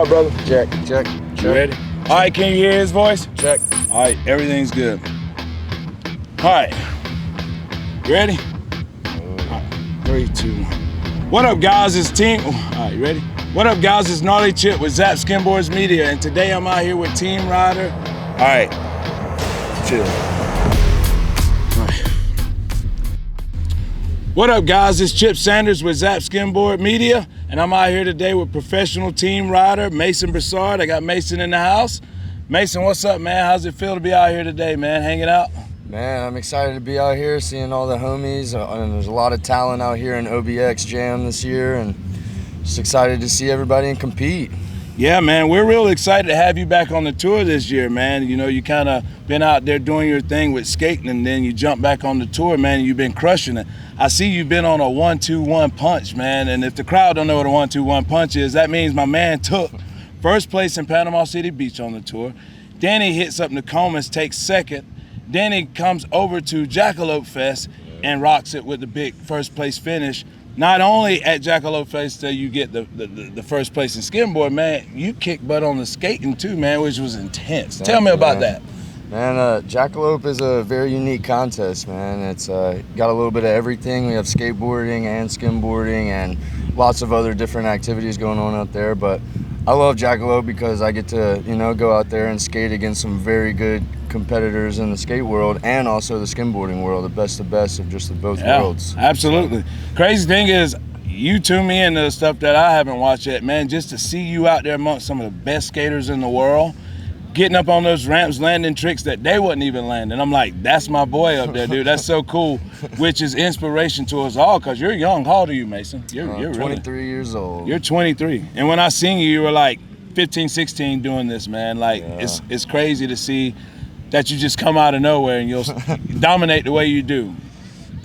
Brother? Check. You ready? All right, can you hear his voice? Check. All right, everything's good. All right, you ready? All right, 3, 2, 1. What up, guys? It's Team. All right, you ready? What up, guys? It's Gnarly Chip with Zap Skimboards Media, and today I'm out here with Team Rider. All right, chill. All right. What up, guys? It's Chip Sanders with Zap Skimboard Media, and I'm out here today with professional team rider Mason Broussard. I got Mason in the house. Mason, what's up, man? How's it feel to be out here today, man? Hanging out? Man, I'm excited to be out here, seeing all the homies, and there's a lot of talent out here in OBX Jam this year, and just excited to see everybody and compete. Yeah, man, we're real excited to have you back on the tour this year, man. You know, you kind of been out there doing your thing with skating, and then you jump back on the tour, man, and you've been crushing it. I see you've been on a 1-2-1 punch, man, and if the crowd don't know what a 1-2-1 punch is, that means my man took first place in Panama City Beach on the tour. Then he hits up Nokomis, takes second. Then he comes over to Jackalope Fest and rocks it with the big first place finish. Not only at Jackalope Fest do you get the first place in skimboard, man, you kick butt on the skating too, man, which was intense. Tell me about that. Man, Jackalope is a very unique contest, man. It's got a little bit of everything. We have skateboarding and skimboarding and lots of other different activities going on out there. But I love Jackalope because I get to, you know, go out there and skate against some very good competitors in the skate world and also the skimboarding world, the best of just the both worlds. Absolutely. Crazy thing is, you tune me into the stuff that I haven't watched yet, man. Just to see you out there amongst some of the best skaters in the world, getting up on those ramps, landing tricks that they wasn't even landing. I'm like, that's my boy up there, dude. That's so cool, which is inspiration to us all, because you're young. How old are you, Mason? You're 23 years old. You're 23. And when I seen you, you were like 15, 16 doing this, man. Like, it's crazy to see that you just come out of nowhere and you'll dominate the way you do.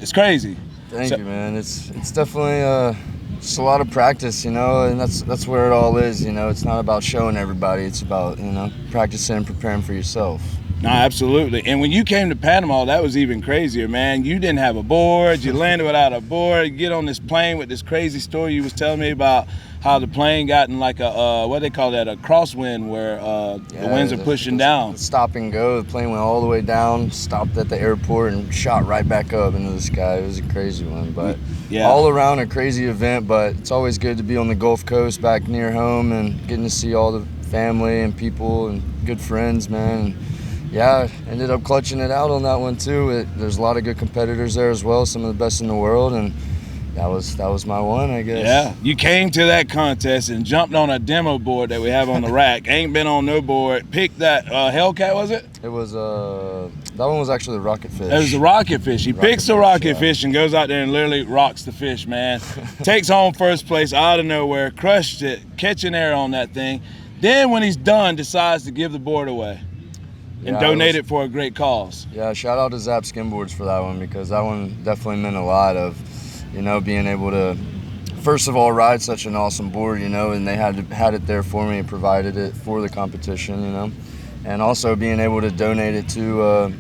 It's crazy. Thank you, man. It's definitely just a lot of practice, you know, and that's where it all is, you know. It's not about showing everybody. It's about, you know, practicing and preparing for yourself. No, absolutely. And when you came to Panama, that was even crazier, man. You didn't have a board. You landed without a board. You get on this plane with this crazy story you was telling me about how the plane got in like a, what they call that, a crosswind, where the winds are pushing down. The stop and go. The plane went all the way down, stopped at the airport, and shot right back up into the sky. It was a crazy one, but all around a crazy event. But it's always good to be on the Gulf Coast back near home and getting to see all the family and people and good friends, man. And yeah, ended up clutching it out on that one too. There's a lot of good competitors there as well, some of the best in the world, and that was my one, I guess. Yeah, you came to that contest and jumped on a demo board that we have on the rack. Ain't been on no board. Picked that Hellcat, was it? It was that one was actually the Rocket Fish. It was the Rocket Fish. He picks the Rocket Fish and goes out there and literally rocks the fish, man. Takes home first place out of nowhere, crushed it, catching air on that thing. Then when he's done, decides to give the board away and donate it for a great cause. Yeah, shout out to Zap Skimboards for that one, because that one definitely meant a lot of, you know, being able to, first of all, ride such an awesome board, you know, and they had it there for me and provided it for the competition, you know, and also being able to donate it to,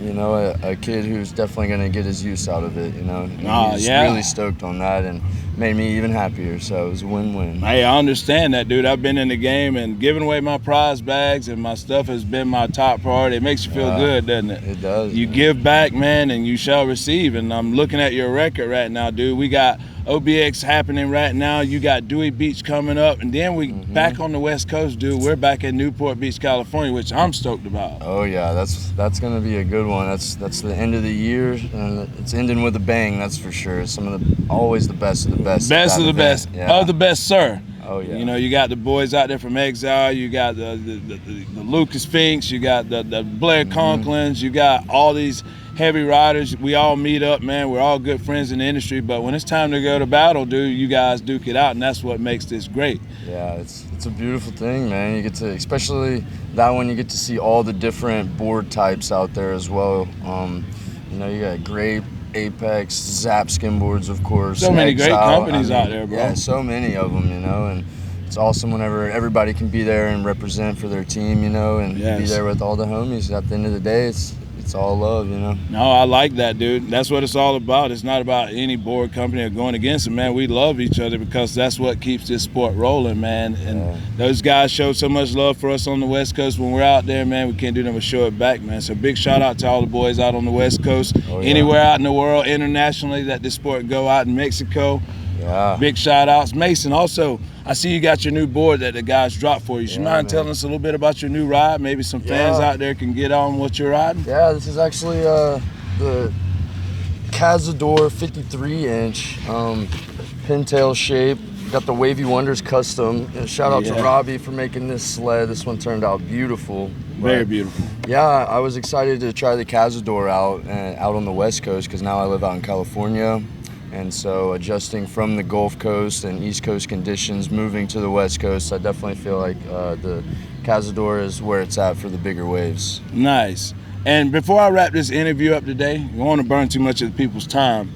you know, a kid who's definitely going to get his use out of it, you know. He's really stoked on that and made me even happier, so it was a win-win. Hey, I understand that, dude. I've been in the game, and giving away my prize bags and my stuff has been my top priority. It makes you feel good, doesn't it? It does. You give back, man, and you shall receive. And I'm looking at your record right now, dude. We got OBX happening right now. You got Dewey Beach coming up, and then we back on the West Coast, dude. We're back in Newport Beach, California, which I'm stoked about. Oh yeah, that's gonna be a good one. That's the end of the year, and it's ending with a bang. That's for sure. Some of the always the best of the best. Best of the best of the best, sir. Oh yeah. You know, you got the boys out there from Exile. You got the Lucas Finks. You got the Blair Conklins. You got all these heavy riders. We all meet up, man. We're all good friends in the industry, but when it's time to go to battle, dude, you guys duke it out, and that's what makes this great. Yeah, it's a beautiful thing, man. You get to, especially that one, you get to see all the different board types out there as well. You know, you got Grape, Apex, Zap Skimboards, of course. So many great companies out there, bro. Yeah, so many of them, you know, and it's awesome whenever everybody can be there and represent for their team, you know, and be there with all the homies. At the end of the day, it's it's all love, you know. No, I like that, dude. That's what it's all about. It's not about any board company or going against it, man. We love each other because that's what keeps this sport rolling, man. And those guys show so much love for us on the West Coast. When we're out there, man, we can't do nothing but show it back, man. So big shout out to all the boys out on the West Coast, anywhere out in the world, internationally, that this sport go out in Mexico. Yeah. Big shout outs. Mason, also, I see you got your new board that the guys dropped for you. You mind telling us a little bit about your new ride? Maybe some fans out there can get on what you're riding? Yeah, this is actually the Cazador 53-inch pintail shape. Got the Wavy Wonders custom. Shout out to Robbie for making this sled. This one turned out beautiful. Very beautiful. Yeah, I was excited to try the Cazador out on the West Coast because now I live out in California. And so adjusting from the Gulf Coast and East Coast conditions, moving to the West Coast, I definitely feel like the Cazador is where it's at for the bigger waves. Nice. And before I wrap this interview up today, I don't want to burn too much of the people's time.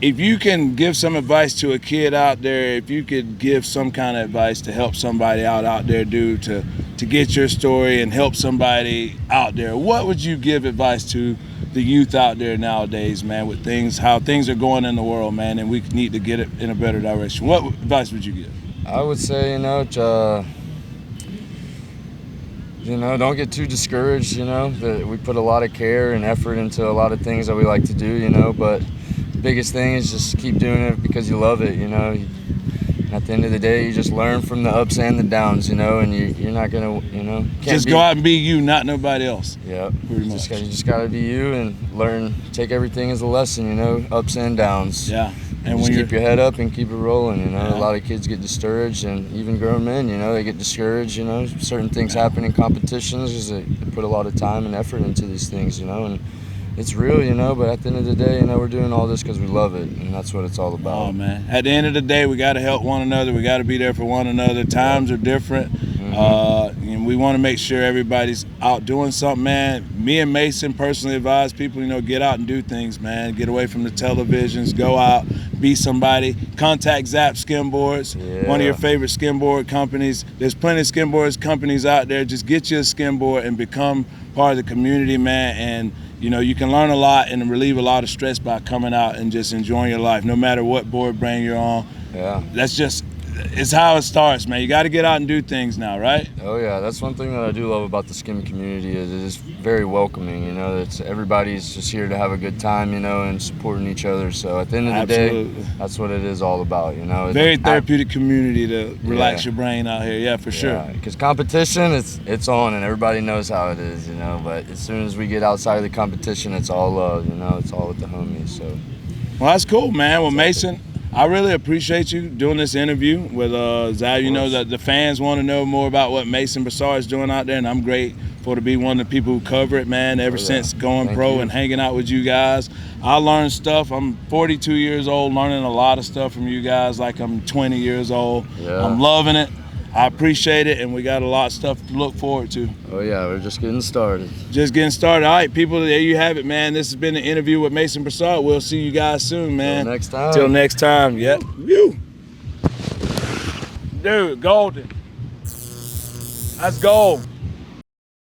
If you can give some advice to a kid out there, if you could give some kind of advice to help somebody out there, dude, to get your story and help somebody out there, what would you give advice to the youth out there nowadays, man, with how things are going in the world, man, and we need to get it in a better direction? What advice would you give? I would say, don't get too discouraged, that we put a lot of care and effort into a lot of things that we like to do, but the biggest thing is just keep doing it because you love it, At the end of the day, you just learn from the ups and the downs, and you're not gonna, just go out and be you, not nobody else. Yeah, you just gotta be you and learn, take everything as a lesson, ups and downs. Yeah, and just keep your head up and keep it rolling. A lot of kids get discouraged, and even grown men, they get discouraged. Certain things happen in competitions because they put a lot of time and effort into these things, and it's real, but at the end of the day, we're doing all this because we love it, and that's what it's all about. Oh, man. At the end of the day, we got to help one another. We got to be there for one another. Times are different, and we want to make sure everybody's out doing something, man. Me and Mason personally advise people, get out and do things, man. Get away from the televisions. Go out, be somebody. Contact Zap Skimboards, one of your favorite skimboard companies. There's plenty of skimboard companies out there. Just get you a skimboard and become part of the community, man, and you can learn a lot and relieve a lot of stress by coming out and just enjoying your life, no matter what board brand you're on. Yeah. It's how it starts, man. You got to get out and do things now, right? Oh, yeah. That's one thing that I do love about the skim community is it is very welcoming, everybody's just here to have a good time, and supporting each other. So at the end of the day, that's what it is all about, Very therapeutic community to relax your brain out here. Yeah, for sure. Because competition, it's on, and everybody knows how it is, But as soon as we get outside of the competition, it's all love, It's all with the homies, so. Well, that's cool, man. Well, Mason, I really appreciate you doing this interview with Zab. That the fans want to know more about what Mason Broussard is doing out there, and I'm grateful to be one of the people who cover it, man, ever since going pro and hanging out with you guys. I learned stuff. I'm 42 years old, learning a lot of stuff from you guys like I'm 20 years old. Yeah. I'm loving it. I appreciate it, and we got a lot of stuff to look forward to. Oh, yeah, we're just getting started. Just getting started. All right, people, there you have it, man. This has been an interview with Mason Broussard. We'll see you guys soon, man. Till next time. Till next time, yep. Woo. Dude, golden. That's gold.